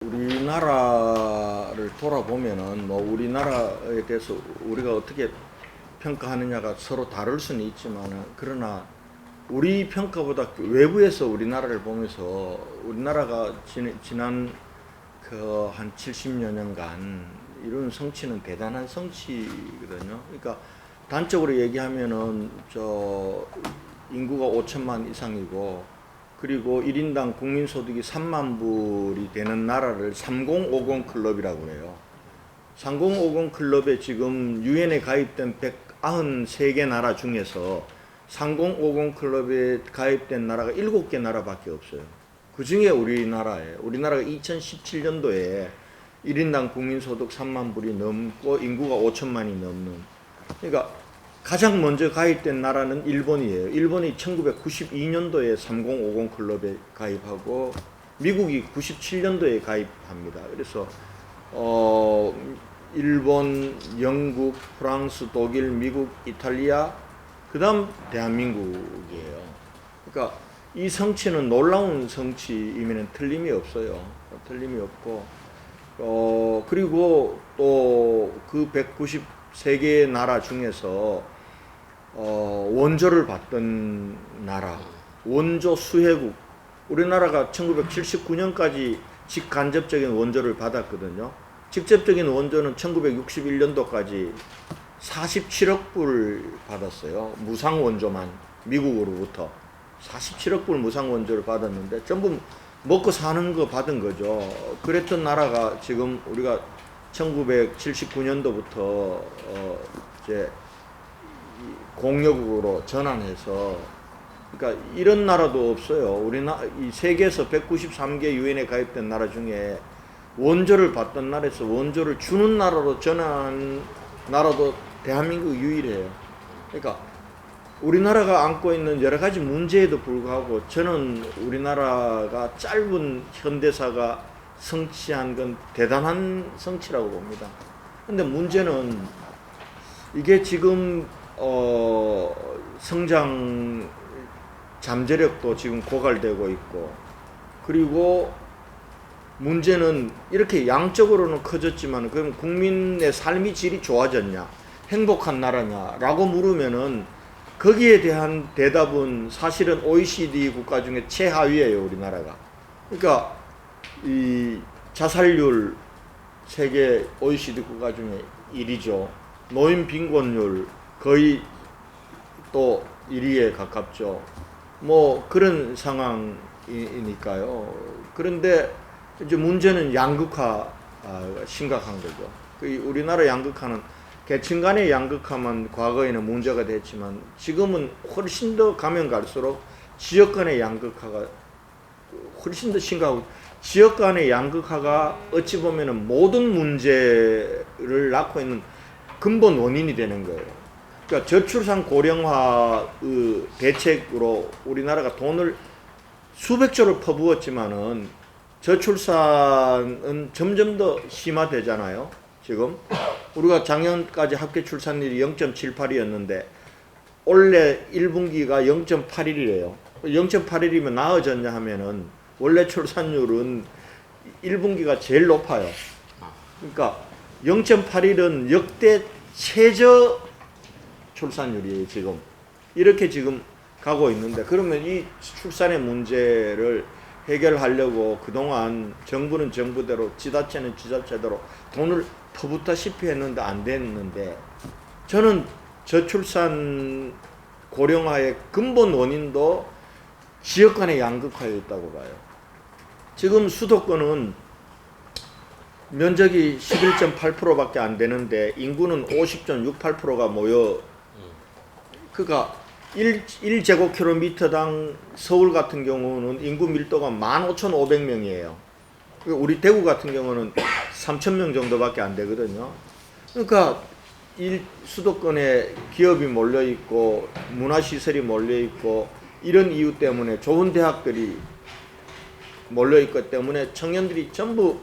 우리나라를 돌아보면은 우리나라에 대해서 우리가 어떻게 평가하느냐가 서로 다를 수는 있지만은, 그러나 우리 평가보다 외부에서 우리나라를 보면서 우리나라가 지난 그 한 70여 년간 이룬 성취는 대단한 성취거든요. 그러니까 단적으로 얘기하면은 인구가 5천만 이상이고, 그리고 1인당 국민소득이 3만 불이 되는 나라를 3050 클럽이라고 해요. 3050 클럽에 지금 유엔에 가입된 193개 나라 중에서 3050 클럽에 가입된 나라가 7개 나라밖에 없어요. 그 중에 우리나라예요. 우리나라가 2017년도에 1인당 국민소득 3만 불이 넘고 인구가 5천만이 넘는, 그러니까 가장 먼저 가입된 나라는 일본이에요. 일본이 1992년도에 3050 클럽에 가입하고 미국이 97년도에 가입합니다. 그래서 일본, 영국, 프랑스, 독일, 미국, 이탈리아, 그 다음 대한민국이에요. 그러니까 이 성취는 놀라운 성취이면 틀림이 없어요. 틀림이 없고, 그리고 또 그 193개의 나라 중에서 원조를 받던 나라, 원조 수혜국, 우리나라가 1979년까지 직간접적인 원조를 받았거든요. 직접적인 원조는 1961년도까지 47억 불 받았어요. 무상 원조만, 미국으로부터 47억 불 무상 원조를 받았는데 전부 먹고 사는 거 받은 거죠. 그랬던 나라가 지금 우리가 1979년도부터 이제 공여국으로 전환해서, 그러니까 이런 나라도 없어요. 이 세계에서 193개 유엔에 가입된 나라 중에 원조를 받던 나라에서 원조를 주는 나라로 전환한 나라도 대한민국 유일해요. 그러니까 우리나라가 안고 있는 여러 가지 문제에도 불구하고 저는 우리나라가 짧은 현대사가 성취한 건 대단한 성취라고 봅니다. 근데 문제는 이게 지금 성장 잠재력도 지금 고갈되고 있고, 그리고 문제는 이렇게 양적으로는 커졌지만 그럼 국민의 삶의 질이 좋아졌냐, 행복한 나라냐라고 물으면은 거기에 대한 대답은 사실은 OECD 국가 중에 최하위예요, 우리나라가. 그러니까 이 자살률 세계 OECD 국가 중에 1위죠. 노인 빈곤율 거의 또 1위에 가깝죠. 그런 상황이니까요. 그런데 이제 문제는 양극화가 심각한 거죠. 우리나라 양극화는 계층 간의 양극화만 과거에는 문제가 됐지만 지금은 훨씬 더 가면 갈수록 지역 간의 양극화가 훨씬 더 심각하고, 지역 간의 양극화가 어찌 보면은 모든 문제를 낳고 있는 근본 원인이 되는 거예요. 그러니까 저출산 고령화의 대책으로 우리나라가 돈을 수백조를 퍼부었지만은 저출산은 점점 더 심화되잖아요. 지금 우리가 작년까지 합계 출산율이 0.78이었는데 올해 1분기가 0.81이래요. 0.81이면 나아졌냐 하면은 원래 출산율은 1분기가 제일 높아요. 그러니까 0.81은 역대 최저 출산율이에요, 지금. 이렇게 지금 가고 있는데, 그러면 이 출산의 문제를 해결하려고 그동안 정부는 정부대로, 지자체는 지자체대로 돈을 퍼붓다시피 했는데 안 됐는데, 저는 저출산 고령화의 근본 원인도 지역 간의 양극화에 있다고 봐요. 지금 수도권은 면적이 11.8%밖에 안 되는데 인구는 50.68%가 모여, 그러니까 1제곱킬로미터당 서울 같은 경우는 인구 밀도가 15,500명이에요. 우리 대구 같은 경우는 3,000명 정도밖에 안 되거든요. 그러니까 수도권에 기업이 몰려있고 문화시설이 몰려있고 이런 이유 때문에 좋은 대학들이 몰려있기 때문에 청년들이 전부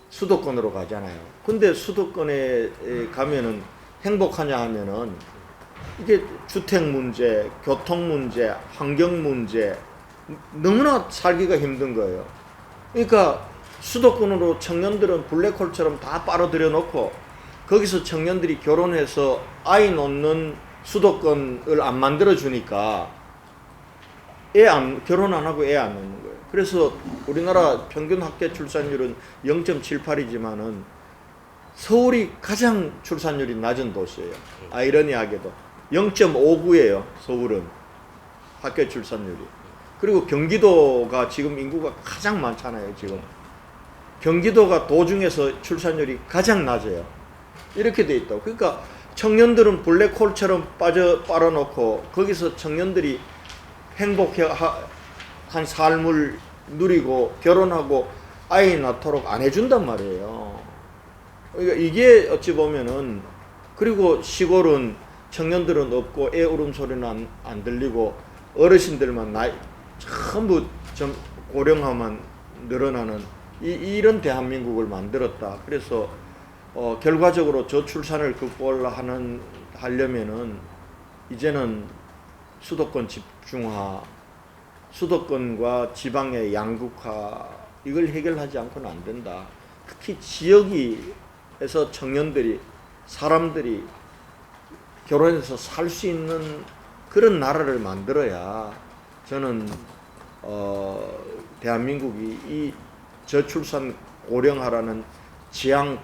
수도권으로 가잖아요. 근데 수도권에 가면은 행복하냐 하면은 이게 주택 문제, 교통 문제, 환경 문제, 너무나 살기가 힘든 거예요. 그러니까 수도권으로 청년들은 블랙홀처럼 다 빨아들여 놓고 거기서 청년들이 결혼해서 아이 놓는 수도권을 안 만들어 주니까 결혼 안 하고 애 안 낳는 거예요. 그래서 우리나라 평균 학계 출산율은 0.78이지만은 서울이 가장 출산율이 낮은 도시예요. 아이러니하게도 0.59예요. 서울은 학교 출산율이. 그리고 경기도가 지금 인구가 가장 많잖아요. 지금 경기도가 도중에서 출산율이 가장 낮아요. 이렇게 돼 있다고. 그러니까 청년들은 블랙홀처럼 빨아놓고 거기서 청년들이 행복한 삶을 누리고 결혼하고 아이 낳도록 안 해준단 말이에요. 그러니까 이게 어찌 보면은, 그리고 시골은 청년들은 없고 애 울음소리는 안 들리고 어르신들만 전부 좀 고령화만 늘어나는 이런 대한민국을 만들었다. 그래서 결과적으로 저출산을 하려면은 이제는 수도권 집중화, 수도권과 지방의 양극화, 이걸 해결하지 않고는 안 된다. 특히 지역에서 청년들이, 사람들이 결혼해서 살 수 있는 그런 나라를 만들어야 저는 대한민국이 이 저출산 고령화라는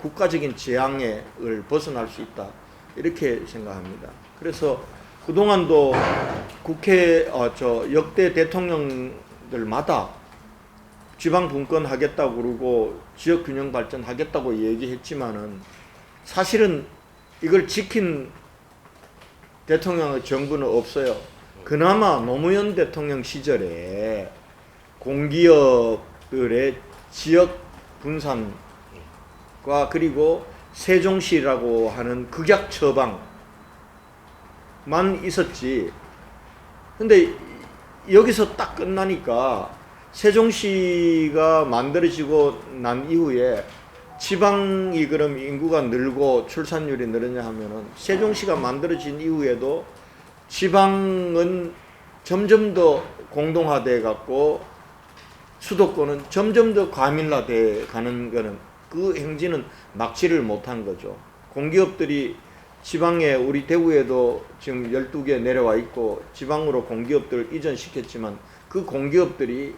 국가적인 재앙을 벗어날 수 있다, 이렇게 생각합니다. 그래서 그동안도 역대 대통령들마다 지방 분권 하겠다고 그러고 지역 균형 발전 하겠다고 얘기했지만은 사실은 이걸 지킨 대통령의 정부는 없어요. 그나마 노무현 대통령 시절에 공기업들의 지역 분산과 그리고 세종시라고 하는 극약 처방만 있었지. 근데 여기서 딱 끝나니까 세종시가 만들어지고 난 이후에 지방이 그럼 인구가 늘고 출산율이 늘었냐 하면은 세종시가 만들어진 이후에도 지방은 점점 더 공동화돼 갖고 수도권은 점점 더 과밀화돼 가는 거는, 그 행진은 막지를 못한 거죠. 공기업들이 지방에, 우리 대구에도 지금 12개 내려와 있고 지방으로 공기업들을 이전시켰지만 그 공기업들이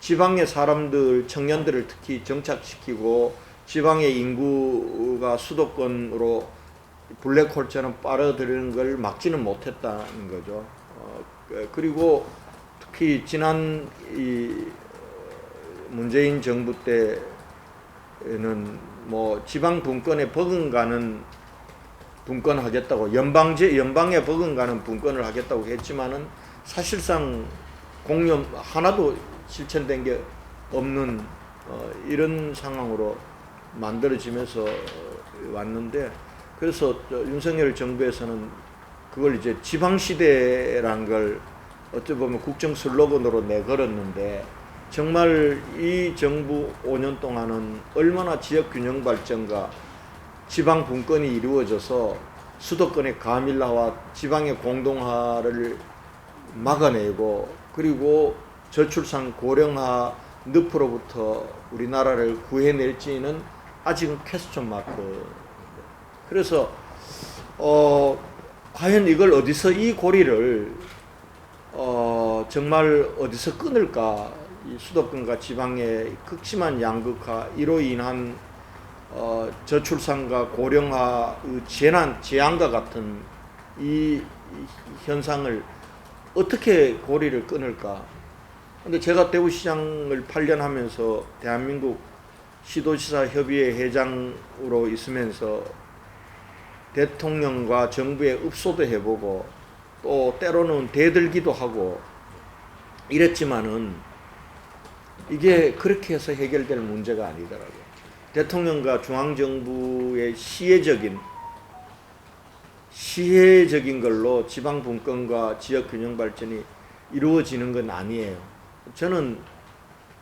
지방의 사람들, 청년들을 특히 정착시키고 지방의 인구가 수도권으로 블랙홀처럼 빨아들이는 걸 막지는 못했다는 거죠. 그리고 특히 지난 문재인 정부 때는 뭐 지방 분권에 버금가는 분권하겠다고, 연방에 버금가는 분권을 하겠다고 했지만은 사실상 공념 하나도 실천된 게 없는 이런 상황으로 만들어지면서 왔는데, 그래서 윤석열 정부에서는 그걸 이제 지방시대란 걸 어찌 보면 국정 슬로건으로 내걸었는데, 정말 이 정부 5년 동안은 얼마나 지역균형 발전과 지방 분권이 이루어져서 수도권의 과밀화와 지방의 공동화를 막아내고, 그리고 저출산 고령화 늪으로부터 우리나라를 구해낼지는 아직은 퀘스천 마크. 그래서 과연 이걸 어디서, 이 고리를 정말 어디서 끊을까? 이 수도권과 지방의 극심한 양극화, 이로 인한 저출산과 고령화의 재앙과 같은 이 현상을 어떻게 고리를 끊을까? 근데 제가 대구시장을 8년 하면서 대한민국 시도지사 협의회 회장으로 있으면서 대통령과 정부에 읍소도 해보고 또 때로는 대들기도 하고 이랬지만은 이게 그렇게 해서 해결될 문제가 아니더라고요. 대통령과 중앙정부의 시혜적인 걸로 지방 분권과 지역 균형 발전이 이루어지는 건 아니에요. 저는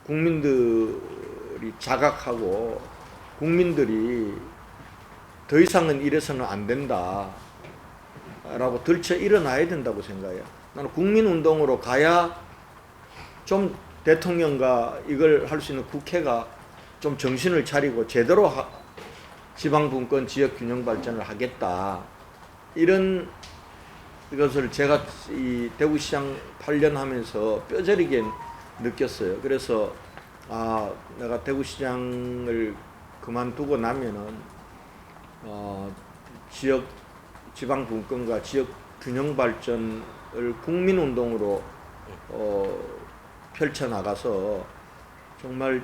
국민들이 자각하고 국민들이 더 이상은 이래서는 안 된다 라고 들쳐 일어나야 된다고 생각해요. 나는 국민운동으로 가야 좀 대통령과 이걸 할 수 있는 국회가 좀 정신을 차리고 제대로 지방분권 지역균형 발전을 하겠다. 이런 것을 제가 이 대구시장 8년 하면서 뼈저리게 느꼈어요. 그래서 내가 대구시장을 그만두고 나면은 지방분권과 지역균형 발전을 국민운동으로 펼쳐나가서 정말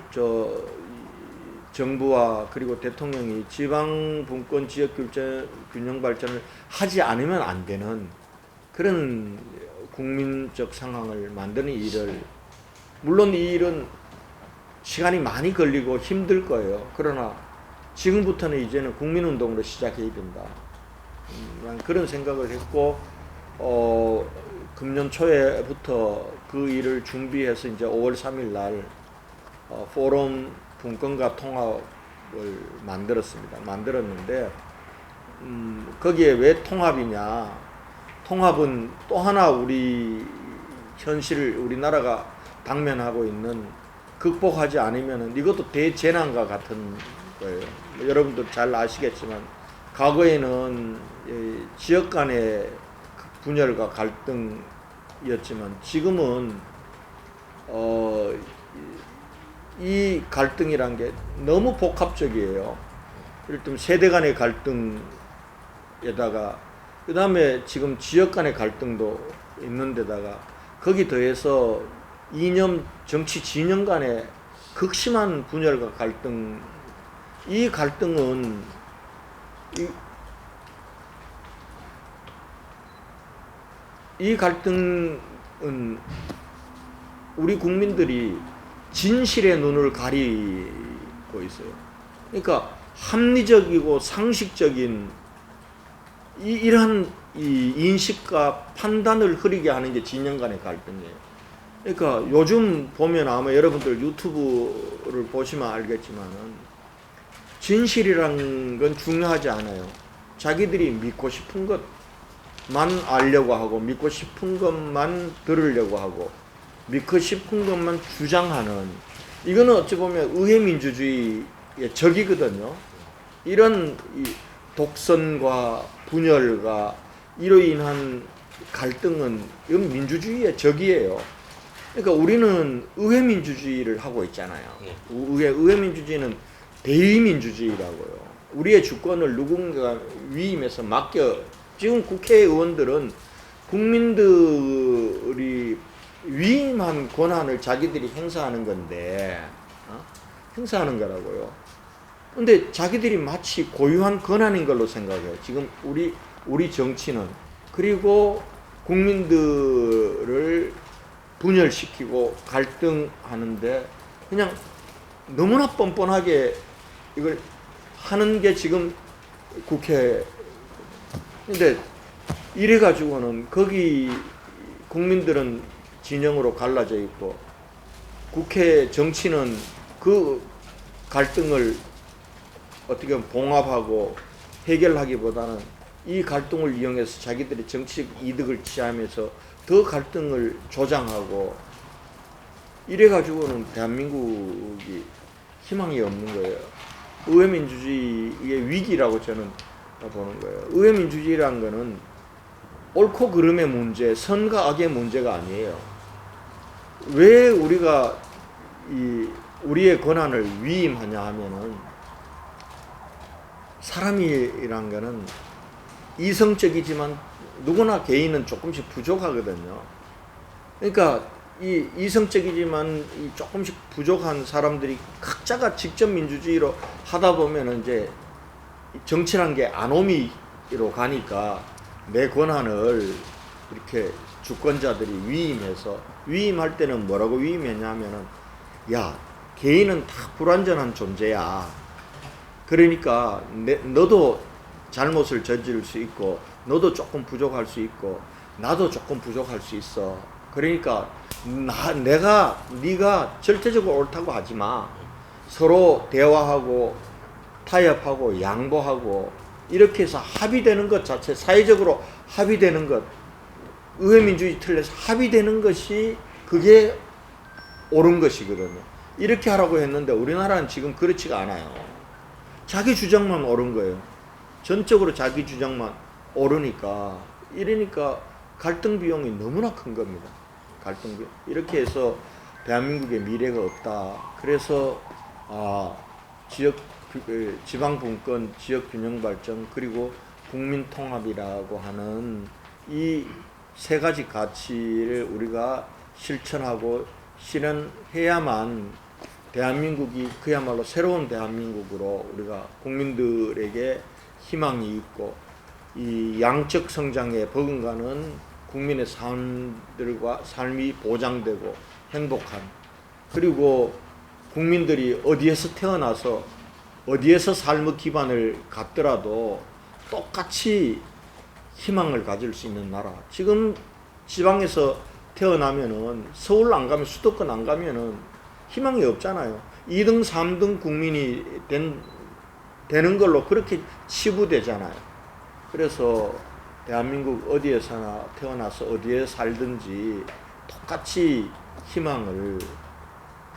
정부와 그리고 대통령이 지방분권 지역균형 발전을 하지 않으면 안 되는 그런 국민적 상황을 만드는 일을, 물론 이 일은 시간이 많이 걸리고 힘들 거예요. 그러나 지금부터는 이제는 국민운동으로 시작해야 된다. 그런 생각을 했고, 금년 초에부터 그 일을 준비해서 이제 5월 3일 날 포럼 분권과 통합을 만들었는데, 거기에 왜 통합이냐? 통합은 또 하나 우리 현실을 우리나라가 당면하고 있는, 극복하지 않으면 이것도 대재난과 같은 거예요. 여러분도 잘 아시겠지만 과거에는 지역 간의 분열과 갈등이었지만 지금은 이 갈등이란 게 너무 복합적이에요. 예를 들면 세대 간의 갈등에다가 그 다음에 지금 지역 간의 갈등도 있는데다가 거기 더해서 정치 진영 간의 극심한 분열과 갈등, 이 갈등은 이 갈등은 우리 국민들이 진실의 눈을 가리고 있어요. 그러니까 합리적이고 상식적인 이러한 이 인식과 판단을 흐리게 하는 게 진영 간의 갈등이에요. 그러니까 요즘 보면 아마 여러분들 유튜브를 보시면 알겠지만은 진실이란 건 중요하지 않아요. 자기들이 믿고 싶은 것만 알려고 하고, 믿고 싶은 것만 들으려고 하고, 믿고 싶은 것만 주장하는, 이거는 어찌 보면 의회민주주의의 적이거든요. 이런 독선과 분열과 이로 인한 갈등은 이건 민주주의의 적이에요. 그러니까 우리는 의회민주주의를 하고 있잖아요. 의회민주주의는 대의민주주의라고요. 우리의 주권을 누군가 위임해서 지금 국회의원들은 국민들이 위임한 권한을 자기들이 행사하는 건데, 행사하는 거라고요. 근데 자기들이 마치 고유한 권한인 걸로 생각해요. 지금 우리 정치는. 그리고 국민들을 분열시키고 갈등하는데 그냥 너무나 뻔뻔하게 이걸 하는 게 지금 국회. 근데 이래가지고는 거기 국민들은 진영으로 갈라져 있고 국회 정치는 그 갈등을 어떻게 보면 봉합하고 해결하기보다는 이 갈등을 이용해서 자기들이 정치적 이득을 취하면서 더 갈등을 조장하고 이래가지고는 대한민국이 희망이 없는 거예요. 의회민주주의의 위기라고 저는 보는 거예요. 의회민주주의라는 거는 옳고 그름의 문제, 선과 악의 문제가 아니에요. 왜 우리가 우리의 권한을 위임하냐 하면은 사람이란 거는 이성적이지만 누구나 개인은 조금씩 부족하거든요. 그러니까 이 이성적이지만 조금씩 부족한 사람들이 각자가 직접 민주주의로 하다 보면 이제 정치란 게 아노미로 가니까 내 권한을 이렇게 주권자들이 위임할 때는 뭐라고 위임했냐면은 야, 개인은 다 불완전한 존재야. 그러니까 너도 잘못을 저지를 수 있고 너도 조금 부족할 수 있고 나도 조금 부족할 수 있어. 그러니까 네가 절대적으로 옳다고 하지 마. 서로 대화하고 타협하고 양보하고 이렇게 해서 합의되는 것 자체, 사회적으로 합의되는 것, 의회민주주의 틀에서 합의되는 것이 그게 옳은 것이거든요. 이렇게 하라고 했는데 우리나라는 지금 그렇지가 않아요. 자기 주장만 옳은 거예요. 전적으로 자기 주장만 옳으니까 이러니까 갈등 비용이 너무나 큰 겁니다. 갈등 비용. 이렇게 해서 대한민국의 미래가 없다. 그래서 지방 분권, 지역 균형 발전 그리고 국민 통합이라고 하는 이 세 가지 가치를 우리가 실천하고 실현해야만 대한민국이 그야말로 새로운 대한민국으로 우리가 국민들에게 희망이 있고 이 양적 성장에 버금가는 국민의 삶이 보장되고 행복한 그리고 국민들이 어디에서 태어나서 어디에서 삶의 기반을 갖더라도 똑같이 희망을 가질 수 있는 나라. 지금 지방에서 태어나면은 서울 안 가면 수도권 안 가면은 희망이 없잖아요. 2등, 3등 국민이 되는 걸로 그렇게 치부되잖아요. 그래서 대한민국 어디에서나 태어나서 어디에 살든지 똑같이 희망을,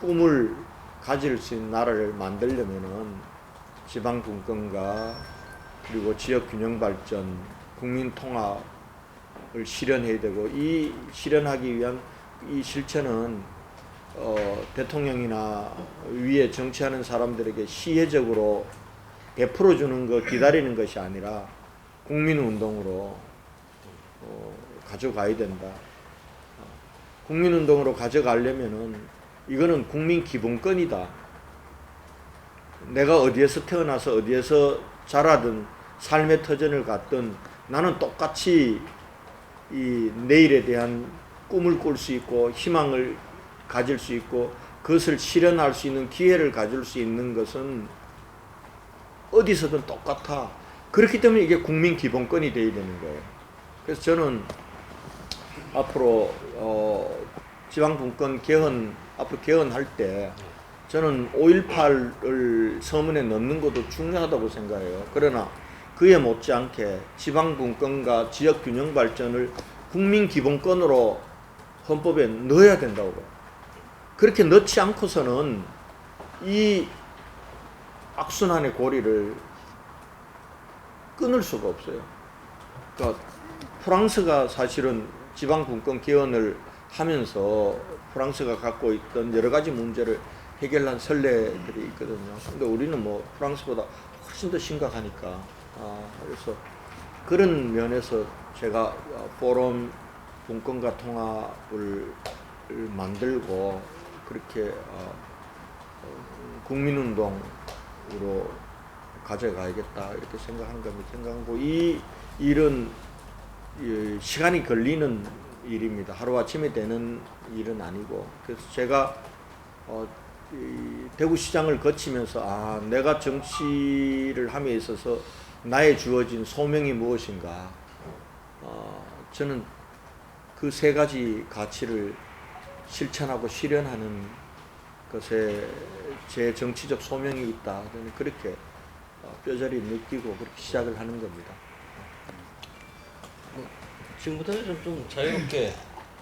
꿈을 가질 수 있는 나라를 만들려면은 지방 분권과 그리고 지역 균형 발전, 국민 통합을 실현해야 되고 이 실현하기 위한 이 실천은 대통령이나 위에 정치하는 사람들에게 시혜적으로 베풀어 주는 거 기다리는 것이 아니라 국민운동으로 가져가야 된다. 국민운동으로 가져가려면은 이거는 국민 기본권이다. 내가 어디에서 태어나서 어디에서 자라든 삶의 터전을 갖든 나는 똑같이 이 내일에 대한 꿈을 꿀 수 있고 희망을 가질 수 있고 그것을 실현할 수 있는 기회를 가질 수 있는 것은 어디서든 똑같아. 그렇기 때문에 이게 국민 기본권이 되어야 되는 거예요. 그래서 저는 앞으로 지방분권 앞으로 개헌할 때 저는 5.18을 서문에 넣는 것도 중요하다고 생각해요. 그러나 그에 못지않게 지방분권과 지역균형 발전을 국민기본권으로 헌법에 넣어야 된다고 봐요. 그렇게 넣지 않고서는 이 악순환의 고리를 끊을 수가 없어요. 그러니까 프랑스가 사실은 지방분권 개헌을 하면서 프랑스가 갖고 있던 여러 가지 문제를 해결한 선례들이 있거든요. 근데 우리는 뭐 프랑스보다 훨씬 더 심각하니까. 그래서 그런 면에서 제가 포럼 분권과 통합을 만들고 그렇게 국민운동으로 가져가야겠다 이렇게 생각하는 겁니다. 생각하고 이 일은 시간이 걸리는 일입니다. 하루아침에 되는 일은 아니고 그래서 제가 대구시장을 거치면서 내가 정치를 함에 있어서 나의 주어진 소명이 무엇인가 저는 그 세 가지 가치를 실천하고 실현하는 것에 제 정치적 소명이 있다. 저는 그렇게 뼈저리 느끼고 그렇게 시작을 하는 겁니다. 지금부터는 좀 자유롭게